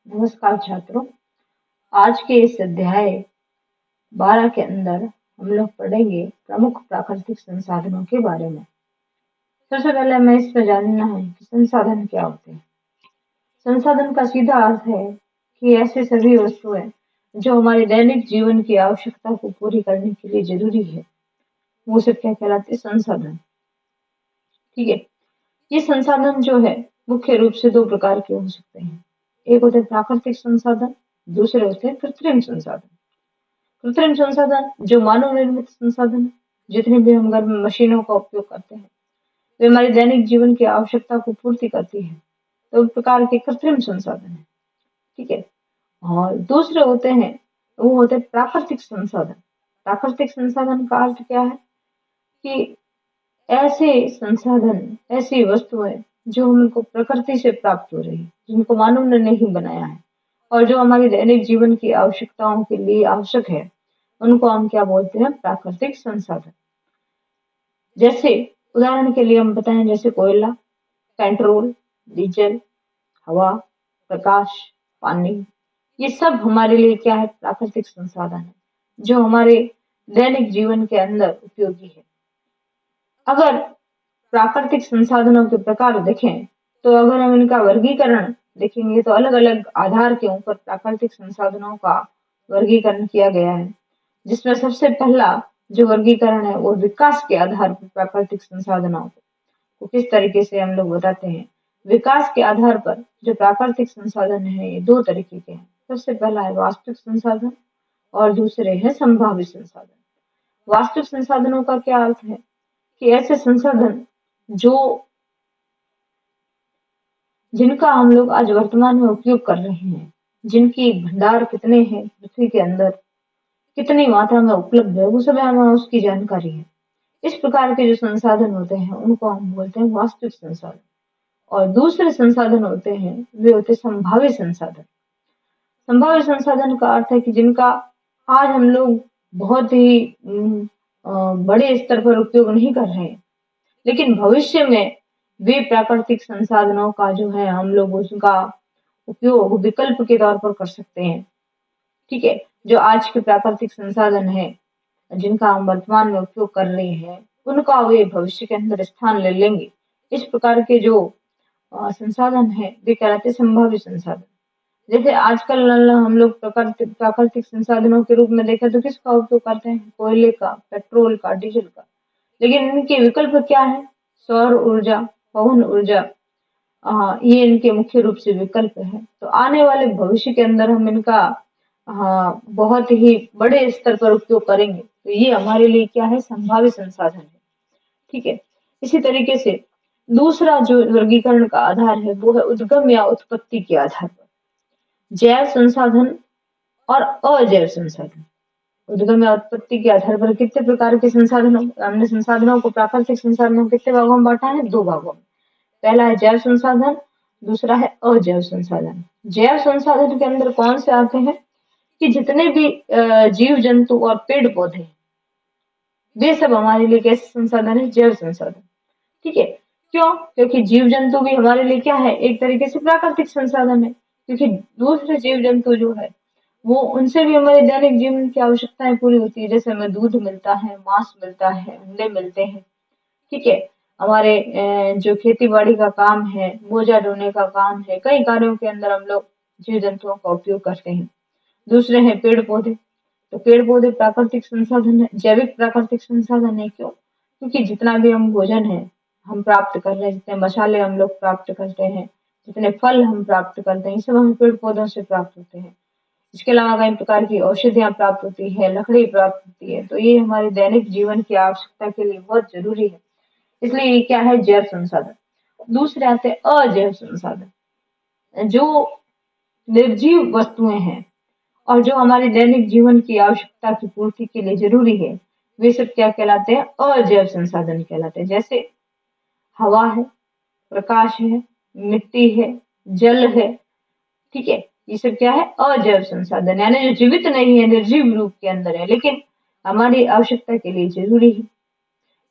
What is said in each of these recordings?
नमस्कार छात्रों। आज के इस अध्याय 12 के अंदर हम लोग पढ़ेंगे प्रमुख प्राकृतिक संसाधनों के बारे में। सबसे पहले हमें इसमें जानना है कि संसाधन क्या होते हैं। संसाधन का सीधा अर्थ है कि ऐसे सभी वस्तुएं जो हमारे दैनिक जीवन की आवश्यकता को पूरी करने के लिए जरूरी है, वो सब क्या कहलाते हैं? संसाधन। ठीक है। ये संसाधन जो है मुख्य रूप से दो प्रकार के हो सकते हैं। एक होते हैं प्राकृतिक संसाधन, दूसरे होते हैं कृत्रिम संसाधन। कृत्रिम संसाधन जो मानव निर्मित संसाधन है, जितने भी हम घर में मशीनों का उपयोग करते हैं, वे हमारे दैनिक जीवन की आवश्यकता को पूर्ति करती है, तो एक प्रकार के कृत्रिम संसाधन है। ठीक है। और दूसरे होते हैं, वो होते हैं प्राकृतिक संसाधन। प्राकृतिक संसाधन का अर्थ क्या है कि ऐसे संसाधन, ऐसी वस्तुएं जो हमको प्रकृति से प्राप्त हो रही है, जिनको मानव ने नहीं बनाया है और जो हमारी दैनिक जीवन की आवश्यकताओं के लिए आवश्यक है, उनको हम क्या बोलते हैं? प्राकृतिक संसाधन। जैसे उदाहरण के लिए हम बताएं, जैसे कोयला, पेट्रोल, डीजल, हवा, प्रकाश, पानी, ये सब हमारे लिए क्या है? प्राकृतिक संसाधन है, जो हमारे दैनिक जीवन के अंदर उपयोगी है। अगर प्राकृतिक संसाधनों के प्रकार देखें, तो अगर हम इनका वर्गीकरण देखेंगे तो अलग अलग आधार के ऊपर प्राकृतिक संसाधनों का वर्गीकरण किया गया है, जिसमें सबसे पहला जो वर्गीकरण है वो विकास के आधार पर प्राकृतिक संसाधनों को किस तरीके से हम लोग बताते हैं। विकास के आधार पर जो प्राकृतिक संसाधन है, ये दो तरीके के हैं। सबसे पहला है वास्तविक संसाधन और दूसरे है संभावित संसाधन। वास्तविक संसाधनों का क्या अर्थ है कि ऐसे संसाधन जो जिनका हम लोग आज वर्तमान में उपयोग कर रहे हैं, जिनकी भंडार कितने हैं पृथ्वी के अंदर, कितनी मात्रा में उपलब्ध है, वो सब हमें उसकी जानकारी है। इस प्रकार के जो संसाधन होते हैं उनको हम बोलते हैं वास्तविक संसाधन। और दूसरे संसाधन होते हैं, वे होते हैं संभावित संसाधन। संभावित संसाधन का अर्थ है कि जिनका आज हम लोग बहुत ही बड़े स्तर पर उपयोग नहीं कर रहे हैं, लेकिन भविष्य में वे प्राकृतिक संसाधनों का जो है हम लोग उसका उपयोग विकल्प के तौर पर कर सकते हैं। ठीक है। जो आज के प्राकृतिक संसाधन है, जिनका हम वर्तमान में उपयोग कर रहे हैं, उनका वे भविष्य के अंदर स्थान ले लेंगे। इस प्रकार के जो संसाधन है, वे कहलाते हैं संभावित संसाधन। जैसे आजकल हम लोग प्राकृतिक प्राकृतिक संसाधनों के रूप में देखें तो किसका उपयोग करते हैं? कोयले का, पेट्रोल का, डीजल का। लेकिन इनके विकल्प क्या है? सौर ऊर्जा, पवन ऊर्जा, ये इनके मुख्य रूप से विकल्प है। तो आने वाले भविष्य के अंदर हम इनका बहुत ही बड़े स्तर पर उपयोग करेंगे, तो ये हमारे लिए क्या है? संभावित संसाधन है। ठीक है। इसी तरीके से दूसरा जो वर्गीकरण का आधार है वो है उद्गम या उत्पत्ति के आधार पर। जैव संसाधन और अजैव संसाधन। उद्गम या उत्पत्ति के आधार पर कितने प्रकार के संसाधनों, हमने संसाधनों को प्राकृतिक संसाधनों को कितने भागों में बांटा है? दो भागों में। पहला है जैव संसाधन, दूसरा है अजैव संसाधन। जैव संसाधन के अंदर कौन से आते हैं कि जितने भी जीव जंतु और पेड़ पौधे, वे सब हमारे लिए कैसे संसाधन है? जैव संसाधन। ठीक है। क्यों? क्योंकि जीव जंतु भी हमारे लिए क्या है? एक तरीके से प्राकृतिक संसाधन है, क्योंकि दूसरे जीव जंतु जो है वो, उनसे भी हमारे दैनिक जीवन की आवश्यकताएं पूरी होती है। जैसे हमें दूध मिलता है, मांस मिलता है, अंडे मिलते हैं। ठीक है। हमारे जो खेती बाड़ी का काम है, बोझा ढोने का काम है, कई कार्यों के अंदर हम लोग जीव जंतुओं का उपयोग करते हैं। दूसरे हैं पेड़ पौधे। तो पेड़ पौधे प्राकृतिक संसाधन है, जैविक प्राकृतिक संसाधन है। क्यों? क्योंकि जितना भी हम भोजन है हम प्राप्त कर रहे हैं, जितने मसाले हम लोग प्राप्त करते हैं, जितने फल हम प्राप्त करते हैं, ये सब हमें पेड़ पौधों से प्राप्त होते हैं। इसके अलावा कई प्रकार की औषधियां प्राप्त होती है, लकड़ी प्राप्त होती है। तो ये हमारे दैनिक जीवन की आवश्यकता के लिए बहुत जरूरी है। इसलिए ये क्या है? जैव संसाधन। दूसरे आते हैं अजैव संसाधन। जो निर्जीव वस्तुएं हैं और जो हमारे दैनिक जीवन की आवश्यकता की पूर्ति के लिए जरूरी है, वे सब क्या कहलाते हैं? अजैव संसाधन कहलाते हैं। जैसे हवा है, प्रकाश है, मिट्टी है, जल है। ठीक है। ये सब क्या है? अजैव संसाधन, यानी जो जीवित नहीं है, निर्जीव रूप के अंदर है, लेकिन हमारी आवश्यकता के लिए जरूरी है।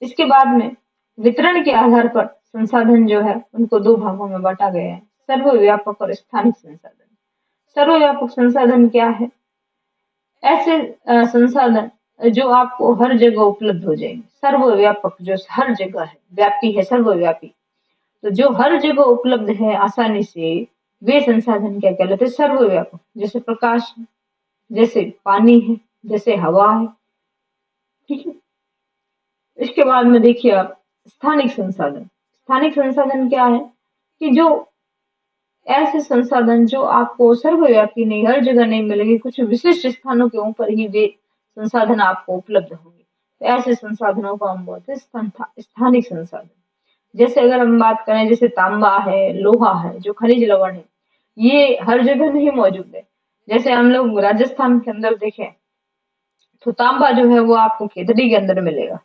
इसके बाद में वितरण के आधार पर संसाधन जो है उनको दो भागों में बांटा गया है, सर्वव्यापक और स्थानिक संसाधन। सर्वव्यापक संसाधन क्या है? ऐसे संसाधन जो आपको हर जगह उपलब्ध हो जाएंगे। सर्वव्यापक जो हर जगह है, व्यापी है, सर्वव्यापी। तो जो हर जगह उपलब्ध है आसानी से, वे संसाधन क्या कहलाते हैं? सर्वव्यापक। जैसे प्रकाश है, जैसे पानी है, जैसे हवा है। ठीक है। इसके बाद में देखिए आप स्थानिक संसाधन। स्थानिक संसाधन क्या है? कि जो ऐसे संसाधन जो आपको सर्वव्यापी नहीं, हर जगह नहीं मिलेंगे, कुछ विशिष्ट स्थानों के ऊपर ही वे संसाधन आपको उपलब्ध होंगे। तो ऐसे संसाधनों को हम बोलते हैं स्थानिक संसाधन। जैसे अगर हम बात करें, जैसे तांबा है, लोहा है, जो खनिज लवण है, ये हर जगह नहीं मौजूद है। जैसे हम लोग राजस्थान के अंदर देखें तो तांबा जो है वो आपको खेतड़ी के अंदर मिलेगा।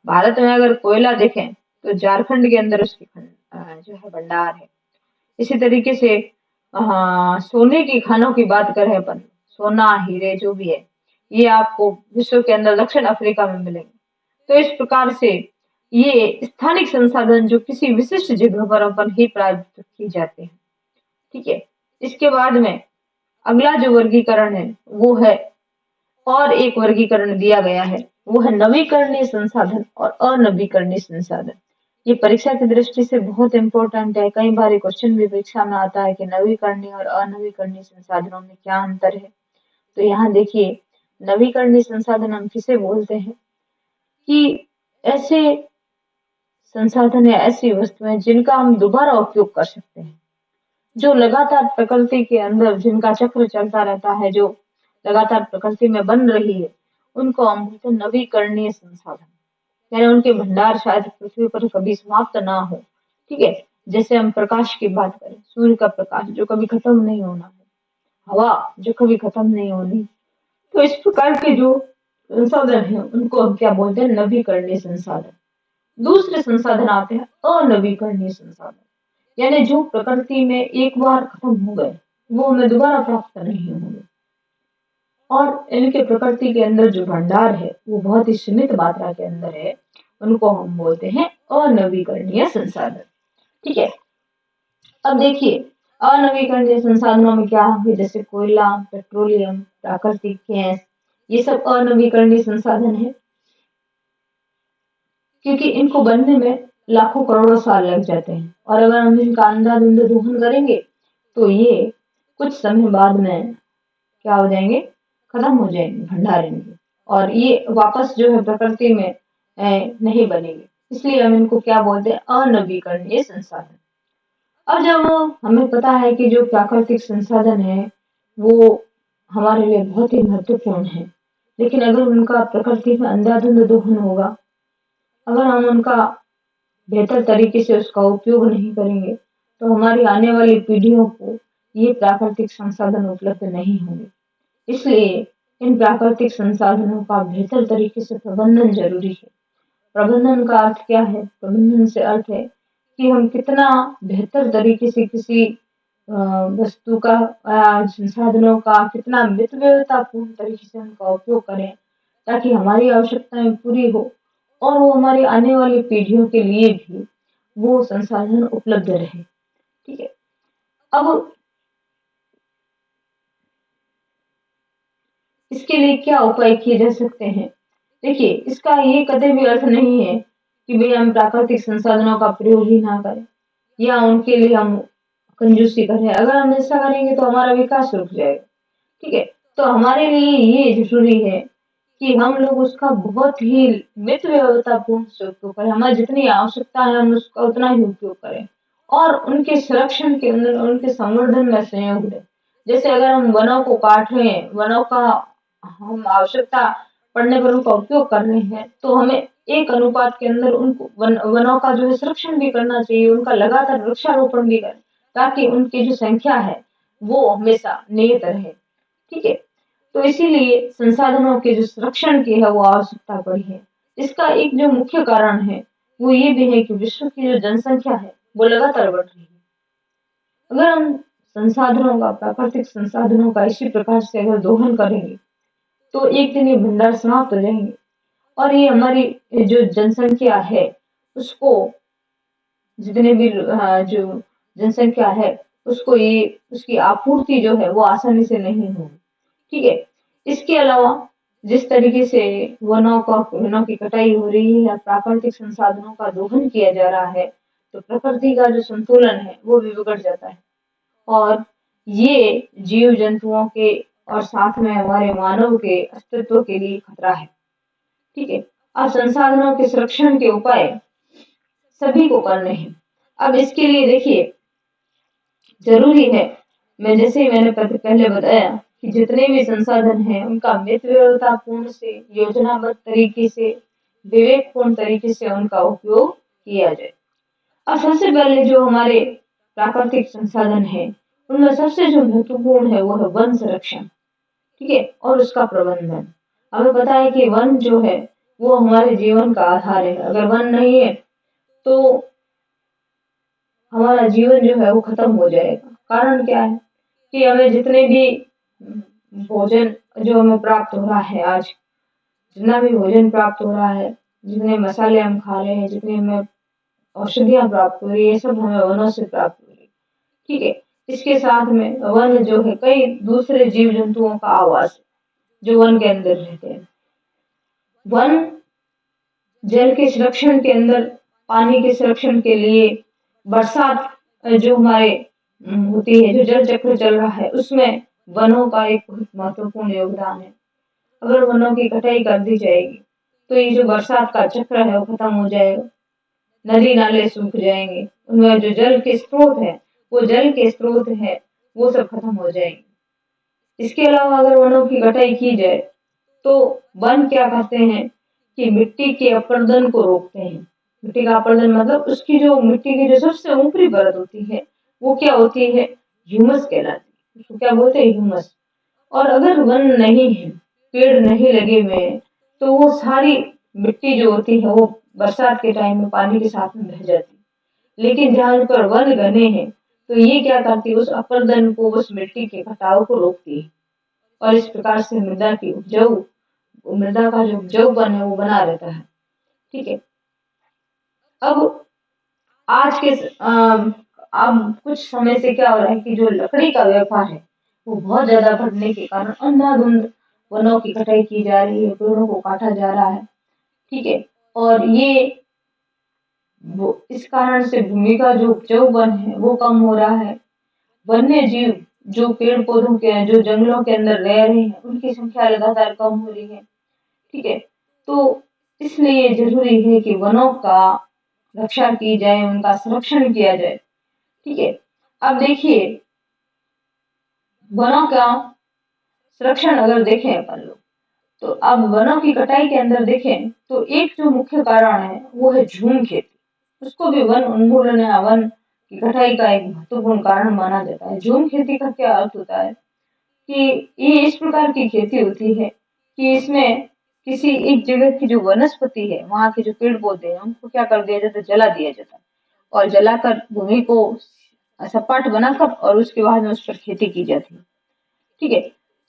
भारत में अगर कोयला देखें तो झारखंड के अंदर उसकी जो है भंडार है। इसी तरीके से सोने की खानों की बात करें अपन, सोना हीरे जो भी है, ये आपको विश्व के अंदर दक्षिण अफ्रीका में मिलेंगे। तो इस प्रकार से ये स्थानिक संसाधन जो किसी विशिष्ट जगह पर अपन ही प्राप्त की जाते हैं। ठीक है। इसके बाद में अगला जो वर्गीकरण है वो है, और एक वर्गीकरण दिया गया है, वो है नवीकरणीय संसाधन और अनवीकरणीय संसाधन। ये परीक्षा की दृष्टि से बहुत इंपॉर्टेंट है। कई बार क्वेश्चन भी परीक्षा में आता है कि नवीकरणीय और अनवीकरणीय संसाधनों में क्या अंतर है। तो यहाँ देखिए, नवीकरणीय संसाधन हम किसे बोलते हैं? कि ऐसे संसाधन या ऐसी वस्तुएं जिनका हम दोबारा उपयोग कर सकते हैं, जो लगातार प्रकृति के अंदर जिनका चक्र चलता रहता है, जो लगातार प्रकृति में बन रही है, उनको हम बोलते हैं नवीकरणीय संसाधन। यानी उनके भंडार शायद पृथ्वी पर कभी समाप्त ना हो। ठीक है। जैसे हम प्रकाश की बात करें, सूर्य का प्रकाश जो कभी खत्म नहीं होना है, हवा जो कभी खत्म नहीं होनी। तो इस प्रकार के जो संसाधन है उनको हम क्या बोलते हैं? नवीकरणीय संसाधन। दूसरे संसाधन आते हैं अनवीकरणीय संसाधन, यानी जो प्रकृति में एक बार खत्म हो गए, वो हमें दोबारा प्राप्त नहीं होंगे। और इनके प्रकृति के अंदर जो भंडार है वो बहुत ही सीमित मात्रा के अंदर है, उनको हम बोलते हैं अनवीकरणीय संसाधन। ठीक है। अब देखिए, अनवीकरणीय संसाधनों में क्या है? जैसे कोयला, पेट्रोलियम, प्राकृतिक गैस, ये सब अनवीकरणीय संसाधन है, क्योंकि इनको बनने में लाखों करोड़ों साल लग जाते हैं। और अगर हम इनका अंधाधुंध दोहन करेंगे तो ये कुछ समय बाद में क्या हो जाएंगे? खत्म हो जाएंगे भंडार इनके, और ये वापस जो है प्रकृति में नहीं बनेंगे। इसलिए हम इनको क्या बोलते हैं? अनवीकरणीय संसाधन। अब जब हमें पता है कि जो प्राकृतिक संसाधन है वो हमारे लिए बहुत ही महत्वपूर्ण है, लेकिन अगर उनका प्रकृति में अंधाधुंध दोहन होगा, अगर हम उनका बेहतर तरीके से उसका उपयोग नहीं करेंगे, तो हमारी आने वाली पीढ़ियों को ये प्राकृतिक संसाधन उपलब्ध नहीं होंगे। इसलिए इन प्राकृतिक संसाधनों का बेहतर तरीके से प्रबंधन जरूरी है। प्रबंधन का अर्थ क्या है? प्रबंधन से अर्थ है कि हम कितना बेहतर तरीके से किसी वस्तु का संसाधनों का कितना मितव्ययितापूर्ण तरीके से उनका उपयोग करें, ताकि हमारी आवश्यकताएं पूरी हो और वो हमारी आने वाली पीढ़ियों के लिए भी वो संसाधन उपलब्ध रहे। ठीक है। अब इसके लिए क्या उपाय किए जा सकते हैं? देखिए, इसका ये कतई भी अर्थ नहीं है कि भाई हम प्राकृतिक संसाधनों का प्रयोग ही ना करें या उनके लिए हम कंजूसी करें। अगर हम ऐसा करेंगे तो हमारा विकास रुक जाएगा। ठीक है। तो हमारे लिए ये जरूरी है कि हम लोग उसका बहुत ही मितव्ययितापूर्ण से उपयोग करें। हमारी जितनी आवश्यकता है हम उसका उतना ही उपयोग करें, और उनके संरक्षण के अंदर, उनके संवर्धन में सहयोग दें। जैसे अगर हम वनों को काट रहे हैं, वनों का हम आवश्यकता पड़ने पर उनका उपयोग कर रहे हैं, तो हमें एक अनुपात के अंदर उनको वनों का जो है संरक्षण भी करना चाहिए, उनका लगातार वृक्षारोपण भी करें, ताकि उनकी जो संख्या है वो हमेशा नियत रहे। ठीक है। तो इसीलिए संसाधनों के जो संरक्षण की है वो आवश्यकता पड़ी है। इसका एक जो मुख्य कारण है वो ये भी है कि विश्व की जो जनसंख्या है वो लगातार बढ़ रही है। अगर हम संसाधनों का, प्राकृतिक संसाधनों का इसी प्रकार से अगर दोहन करेंगे तो एक दिन ये भंडार समाप्त हो जाएंगे, और ये हमारी जो जनसंख्या है उसको, जितने भी जो जनसंख्या है उसको ये उसकी आपूर्ति जो है वो आसानी से नहीं होगी। ठीक है। इसके अलावा जिस तरीके से वनों की कटाई हो रही है, प्राकृतिक संसाधनों का दोहन किया जा रहा है, तो प्रकृति का जो संतुलन है वो भी बिगड़ जाता है। और ये जीव जंतुओं के और साथ में हमारे मानव के अस्तित्व के लिए खतरा है। ठीक है। अब संसाधनों के संरक्षण के उपाय सभी को करने हैं। अब इसके लिए देखिए, जरूरी है, मैंने पहले बताया कि जितने भी संसाधन हैं उनका मितव्ययितापूर्ण से, योजनाबद्ध तरीके से, विवेकपूर्ण तरीके से उनका उपयोग किया जाए। अब सबसे पहले जो हमारे प्राकृतिक संसाधन है उनमें सबसे जो महत्वपूर्ण है वो है वन संरक्षण। ठीक है। और उसका प्रबंधन। हमें पता है कि वन जो है वो हमारे जीवन का आधार है। अगर वन नहीं है तो हमारा जीवन जो है वो खत्म हो जाएगा। कारण क्या है कि हमें जितने भी भोजन जो हमें प्राप्त हो रहा है आज, जितना भी भोजन प्राप्त हो रहा है, जितने मसाले हम खा रहे हैं, जितने हमें औषधियां प्राप्त हो रही है, सब हमें वनों से प्राप्त हो रही है। ठीक है। इसके साथ में वन जो है कई दूसरे जीव जंतुओं का आवास है जो वन के अंदर रहते हैं। वन जल के संरक्षण के अंदर, पानी के संरक्षण के लिए, बरसात जो हमारे होती है, जो जल चक्र चल रहा है उसमें वनों का एक बहुत महत्वपूर्ण योगदान है। अगर वनों की कटाई कर दी जाएगी तो ये जो बरसात का चक्र है वो खत्म हो जाएगा, नदी नाले सूख जाएंगे, उनमें जो जल के स्रोत है वो सब खत्म हो जाएंगे। इसके अलावा अगर वनों की कटाई की जाए तो वन क्या करते हैं कि मिट्टी के अपरदन को रोकते हैं। मिट्टी का अपरदन मतलब उसकी जो मिट्टी की जो सबसे ऊपरी परत होती है वो क्या होती है, ह्यूमस कहलाती है। उसको क्या बोलते हैं, ह्यूमस। और अगर वन नहीं है, पेड़ नहीं लगे हुए हैं, तो वो सारी मिट्टी जो होती है वो बरसात के टाइम में पानी के साथ में बह जाती है। लेकिन जहाँ पर वन घने हैं तो ये क्या करती है, उस अपरदन को, उस मिट्टी के कटाव को रोकती है। और इस प्रकार से मृदा का जो उपजाऊपन है वो बना रहता है। ठीक है। अब आज के अब कुछ समय से क्या हो रहा है कि जो लकड़ी का व्यापार है वो बहुत ज्यादा बढ़ने के कारण अंधाधुंध वनों की कटाई की जा रही है, पेड़ों को काटा जा रहा है। ठीक है। और ये इस कारण से भूमि का जो उपजाऊपन है वो कम हो रहा है। वन्य जीव जो पेड़ पौधों के, जो जंगलों के अंदर रह रहे हैं, उनकी संख्या लगातार कम हो रही है। ठीक है। तो इसलिए जरूरी है कि वनों का रक्षा की जाए, उनका संरक्षण किया जाए। ठीक है। अब देखिए, वनों का संरक्षण अगर देखें अपन लोग, तो अब वनों की कटाई के अंदर देखें तो एक जो मुख्य कारण है वो है झूम खेती। उसको भी वन उन्मूलन या वन की कटाई का एक महत्वपूर्ण कारण माना जाता है। झूम खेती का क्या अर्थ होता है कि ये इस प्रकार की खेती होती है कि इसमें किसी एक जगह की जो वनस्पति है, वहां के जो पेड़ पौधे हैं, उनको क्या कर दिया जाता है, जला दिया जाता है। और जलाकर भूमि को सपाट बनाकर और उसके बाद में उस पर खेती की जाती है। ठीक है।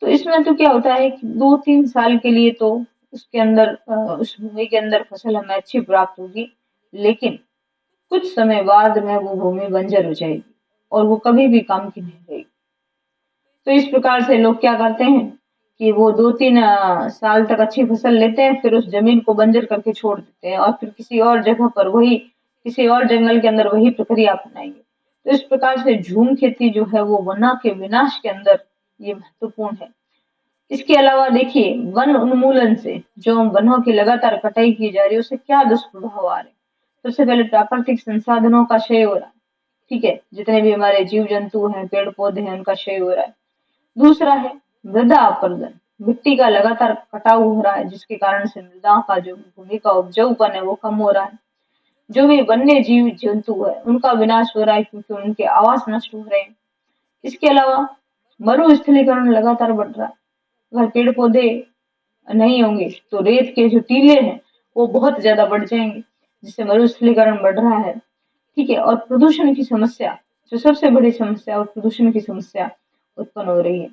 तो इसमें तो क्या होता है कि 2-3 साल के लिए तो उसके अंदर उस भूमि के अंदर फसल हमें अच्छी प्राप्त होगी, लेकिन कुछ समय बाद में वो भूमि बंजर हो जाएगी और वो कभी भी काम की नहीं रहेगी। तो इस प्रकार से लोग क्या करते हैं कि वो 2-3 साल तक अच्छी फसल लेते हैं, फिर उस जमीन को बंजर करके छोड़ देते हैं और फिर किसी और जगह पर वही, किसी और जंगल के अंदर वही प्रक्रिया अपनाएंगे। तो इस प्रकार से झूम खेती जो है वो वना के विनाश के अंदर ये महत्वपूर्ण है। इसके अलावा देखिए, वन उन्मूलन से जो वनों की लगातार कटाई की जा रही है उससे क्या दुष्प्रभाव आ रहे हैं। सबसे पहले प्राकृतिक संसाधनों का क्षय हो रहा है। ठीक है। जितने भी हमारे जीव जंतु हैं, पेड़ पौधे हैं, उनका क्षय हो रहा है। दूसरा है मृदा अपरदन। मिट्टी का लगातार कटाव हो रहा है जिसके कारण से मृदा का जो भूमि का उपजाऊपन है वो कम हो रहा है। जो भी वन्य जीव जंतु है उनका विनाश हो रहा है क्योंकि उनके आवास नष्ट हो रहे हैं। इसके अलावा मरुस्थलीकरण लगातार बढ़ रहा है। अगर पेड़ पौधे नहीं होंगे तो रेत के जो टीले हैं वो बहुत ज्यादा बढ़ जाएंगे, जिससे मरुस्थलीकरण बढ़ रहा है। ठीक है। और प्रदूषण की समस्या, जो सबसे बड़ी समस्या, और प्रदूषण की समस्या उत्पन्न हो रही है।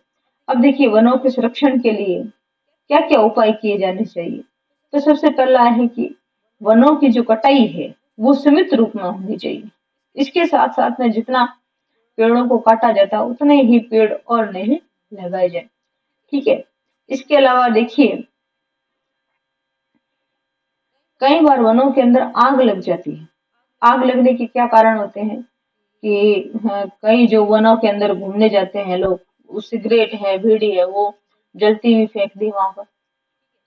अब देखिए, वनों के संरक्षण के लिए क्या क्या उपाय किए जाने चाहिए। तो सबसे पहला है कि वनों की जो कटाई है वो सीमित रूप में होनी चाहिए। इसके साथ साथ में जितना पेड़ों को काटा जाता है उतने ही पेड़ और नहीं लगाए जाए। ठीक है। इसके अलावा देखिए, कई बार वनों के अंदर आग लग जाती है। आग लगने के क्या कारण होते हैं कि कई जो वनों के अंदर घूमने जाते हैं लोग, वो सिगरेट है, बीड़ी है, वो जलती हुई फेंक दी वहां पर।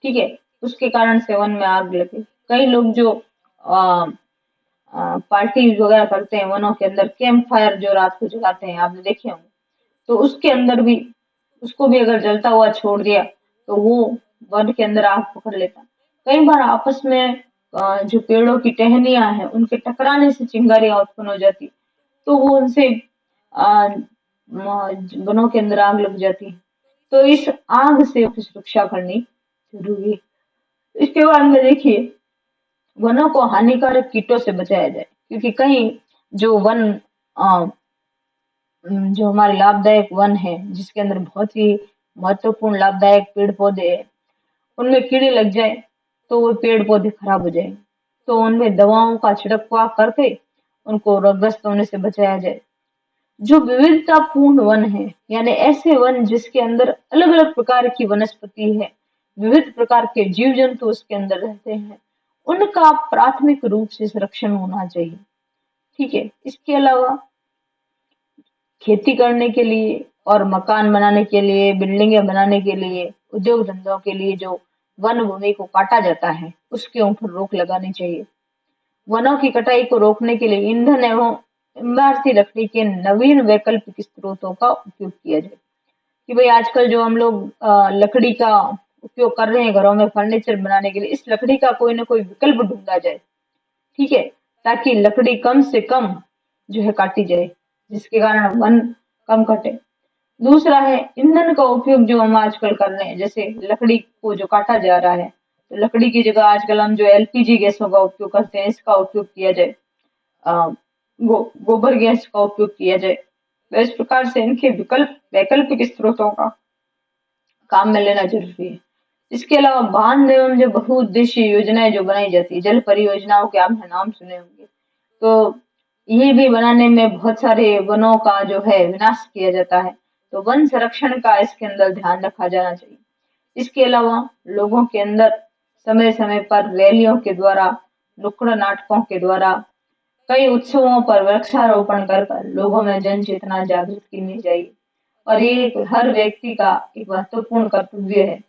ठीक है। उसके कारण से वन में आग लगी। कई लोग जो आ, पार्टी वगैरह करते हैं वनों के अंदर, कैंप फायर जो रात को जलाते हैं, आपने देखे होंगे, तो उसके अंदर भी, उसको भी अगर जलता हुआ छोड़ दिया तो वो वन के अंदर आग पकड़ लेता। कई बार आपस में जो पेड़ों की टहनियां हैं उनके टकराने से चिंगारियां उत्पन्न हो जाती, तो वो उनसे वनों के अंदर आग लग जाती है। तो इस आग से सुरक्षा करनी जरूरी है। इसके बाद में देखिए, वनों को हानिकारक कीटों से बचाया जाए, क्योंकि कहीं जो वन जो हमारे लाभदायक वन है, जिसके अंदर बहुत ही महत्वपूर्ण लाभदायक पेड़ पौधे हैं, उनमें कीड़े लग जाए तो वो पेड़ पौधे खराब हो जाएंगे। तो उनमें दवाओं का छिड़काव करके उनको रोगग्रस्त होने से बचाया जाए। जो विविधतापूर्ण वन है, यानी ऐसे वन जिसके अंदर अलग अलग प्रकार की वनस्पति है, विविध प्रकार के जीव जंतु उसके अंदर रहते हैं, उनका प्राथमिक रूप से संरक्षण होना चाहिए। ठीक है। इसके अलावा खेती करने के लिए और मकान बनाने के लिए, बिल्डिंगें बनाने के लिए, उद्योग धंधों के लिए जो वन भूमि को काटा जाता है, उसके ऊपर रोक लगानी चाहिए। वनों की कटाई को रोकने के लिए ईंधन एवं इमारती लकड़ी के नवीन वैकल्पिक स्रोतों का उपयोग किया जाए। कि भाई आजकल जो हम लोग लकड़ी का उपयोग कर रहे हैं घरों में फर्नीचर बनाने के लिए, इस लकड़ी का कोई ना कोई विकल्प ढूंढा जाए। ठीक है। ताकि लकड़ी कम से कम जो है काटी जाए, जिसके कारण वन कम कटे। दूसरा है ईंधन का उपयोग जो हम आजकल कर रहे हैं, जैसे लकड़ी को जो काटा जा रहा है, तो लकड़ी की जगह आजकल हम जो एलपीजी गैसों का उपयोग करते हैं, इसका उपयोग किया जाए। गोबर गैस का उपयोग किया जाए। तो इस प्रकार से इनके वैकल्पिक स्रोतों का काम में लेना जरूरी है। इसके अलावा बांध एवं जो बहुउद्देशीय योजनाएं जो बनाई जाती है, जल परियोजनाओं के आपने नाम सुने होंगे, तो ये भी बनाने में बहुत सारे वनों का जो है विनाश किया जाता है। तो वन संरक्षण का इसके अंदर ध्यान रखा जाना चाहिए। इसके अलावा लोगों के अंदर समय समय पर रैलियों के द्वारा, नुक्कड़ नाटकों के द्वारा, कई उत्सवों पर वृक्षारोपण कर लोगों में जन चेतना जागृत करनी चाहिए। और ये हर व्यक्ति का एक महत्वपूर्ण कर्तव्य है।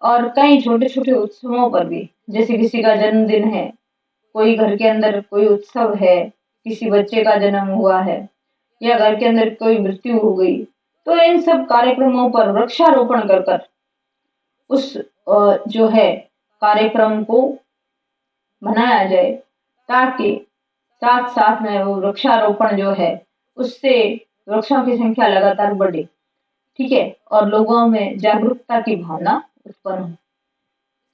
और कई छोटे छोटे उत्सवों पर भी, जैसे किसी का जन्मदिन है, कोई घर के अंदर कोई उत्सव है, किसी बच्चे का जन्म हुआ है, या घर के अंदर कोई मृत्यु हो गई, तो इन सब कार्यक्रमों पर वृक्षारोपण कर कर उस जो है कार्यक्रम को मनाया जाए, ताकि साथ साथ में वो वृक्षारोपण जो है उससे वृक्षों की संख्या लगातार बढ़े। ठीक है। और लोगों में जागरूकता की भावना उत्पन्न हो।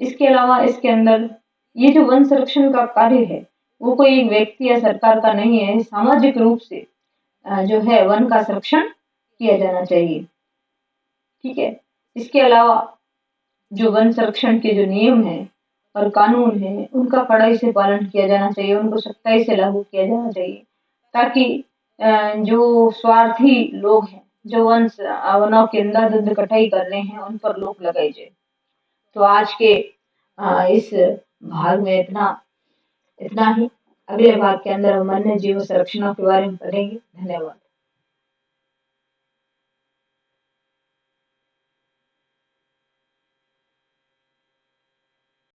इसके अलावा इसके अंदर ये जो वन संरक्षण का कार्य है, वो कोई एक व्यक्ति या सरकार का नहीं है, सामाजिक रूप से जो है वन का संरक्षण किया जाना चाहिए। ठीक है। इसके अलावा जो वन संरक्षण के जो नियम है और कानून है, उनका कड़ाई से पालन किया जाना चाहिए, उनको सख्ताई से लागू किया जाना चाहिए, ताकि जो स्वार्थी लोग हैं, जो वनों की अंधाधुंध कटाई कर रहे हैं, उन पर रोक लगाई जाए। तो आज के इस भाग में इतना इतना ही। अगले भाग के अंदर हम वन्य जीव संरक्षण के बारे में पढ़ेंगे। धन्यवाद।